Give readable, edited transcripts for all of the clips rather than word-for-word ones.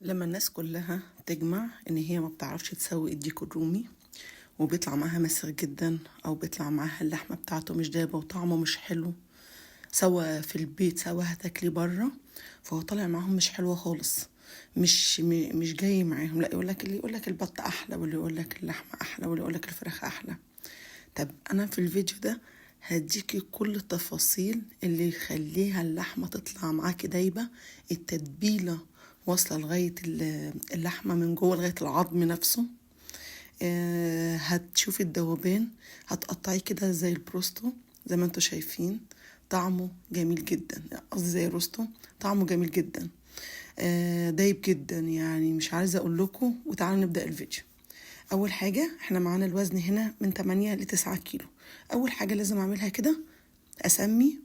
لما الناس كلها تجمع ان هي ما بتعرفش تسوي الديك الرومي وبيطلع معاها مسخ جدا، او بيطلع معاها اللحمه بتاعته مش دابه وطعمه مش حلو، سواء في البيت سواء هتاكلي بره، فهو طالع معاهم مش حلوه خالص. مش جاي معاهم. لا، يقولك اللي يقولك البط احلى، واللي يقولك اللحمه احلى، واللي يقولك الفراخ احلى. طب انا في الفيديو ده هديكي كل التفاصيل اللي يخليها اللحمه تطلع معاكي دايبه، التتبيله واصله لغايه اللحمه من جوه لغايه العظم نفسه. هتشوفي الذوبان، هتقطعيه كده زي البروستو زي ما انتوا شايفين، طعمه جميل جدا، قصدي زي الروستو، طعمه جميل جدا، دايب جدا، يعني مش عايزه اقول لكم. وتعالوا نبدا الفيديو. اول حاجه احنا معانا الوزن هنا من 8 ل 9 كيلو. اول حاجه لازم اعملها كده، اسمي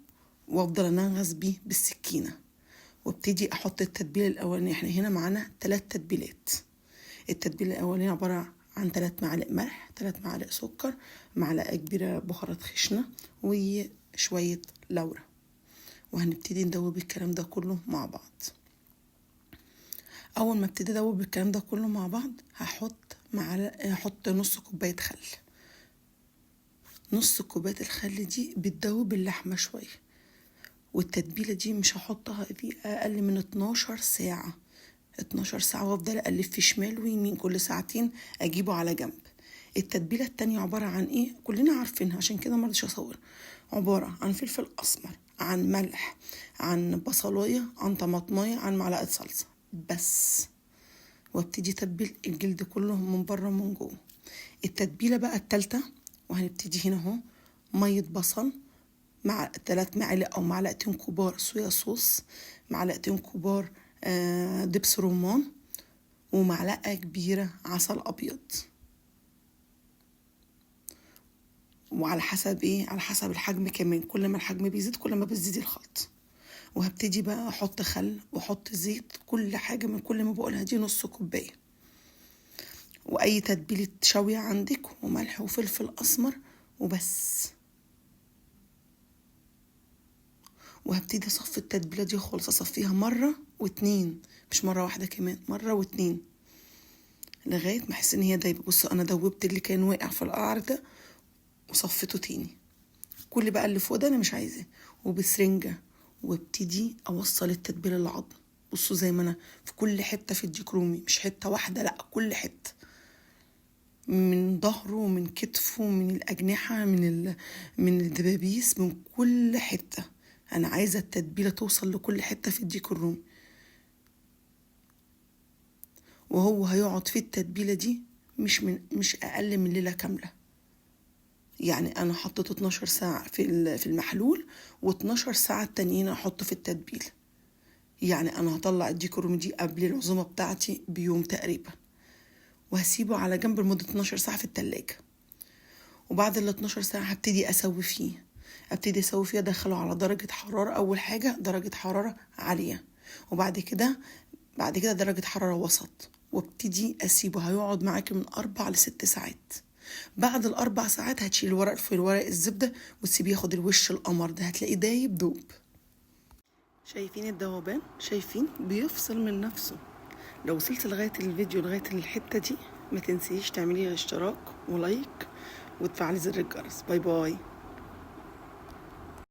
وافضل انغص بيه بالسكينه، وابتدي احط التتبيله الاولانيه. احنا هنا معانا 3 تتبيلات. التتبيله الاولانيه عباره عن 3 معالق ملح، 3 معالق سكر، معلقه كبيره بهارات خشنه، وشويه لورا. وهنبتدي ندوب الكلام ده كله مع بعض. اول ما ابتدي ادوب الكلام ده كله مع بعض، هحط نص كوبايه خل. نص كوبايه الخل دي بتدوب اللحمه شويه، والتتبيله دي مش هحطها في اقل من 12 ساعه. 12 ساعه، وافضل اقلب في شمال ويمين كل ساعتين، اجيبه على جنب. التتبيله التانية عباره عن ايه؟ كلنا عارفينها، عشان كده مرضيش اصور. عباره عن فلفل اسمر، عن ملح، عن بصلايه، عن طماطمايه، عن معلقه صلصه بس. وابتدي اتبل الجلد كله من بره ومن جوه. التتبيله بقى التالتة، وهنبتدي هنا اهو، ميه بصل مع 3 معالق او معلقتين كبار صويا صوص، معلقتين كبار دبس رمان، ومعلقه كبيره عسل ابيض. وعلى حسب ايه؟ على حسب الحجم كمان، كل ما الحجم بيزيد كل ما بتزيدي الخلط. وهبتدي بقى احط خل واحط زيت، كل حاجه من كل ما بقولها دي نص كوبايه. واي تتبيله شويه عندك، وملح وفلفل اسمر وبس. وهبتدي اصفي التتبيله دي خالص، اصفيها مره واتنين، مش مره واحده كمان، مره واتنين، لغايه ما احس ان هي دايبه. بصوا انا دوبت اللي كان واقع في القعر ده وصفيته تاني. كل بقى اللي فوق ده انا مش عايزاه. وبسرنجه وابتدي اوصل التتبيله للعظم. بصوا زي ما انا في كل حته في الديك رومي، مش حته واحده، لا كل حته، من ظهره، من كتفه، من الاجنحه، من الدبابيس، من كل حته. انا عايزه التتبيله توصل لكل حته في الديك الرومي. وهو هيقعد في التتبيله دي مش اقل من ليله كامله. يعني انا حطيت 12 ساعه في المحلول، و12 ساعه التانيين احطه في التتبيله. يعني انا هطلع الديك الرومي دي قبل العزومه بتاعتي بيوم تقريبا، وهسيبه على جنب لمده 12 ساعه في التلاجة. وبعد ال 12 ساعه هبتدي اسوي فيه. ادخله على درجه حراره، اول حاجه درجه حراره عاليه، وبعد كده درجه حراره وسط، وابتدي اسيبه. هيقعد معاكي من 4 ل6 ساعات. بعد ال4 ساعات هتشيل الورق الزبده وتسيبيه ياخد الوش القمر ده، هتلاقيه دايب دوب. شايفين الذوبان؟ شايفين؟ بيفصل من نفسه. لو وصلت لغايه الفيديو لغايه الحته دي، ما تنسيش تعملي اشتراك ولايك وتفعلي زر الجرس. باي باي.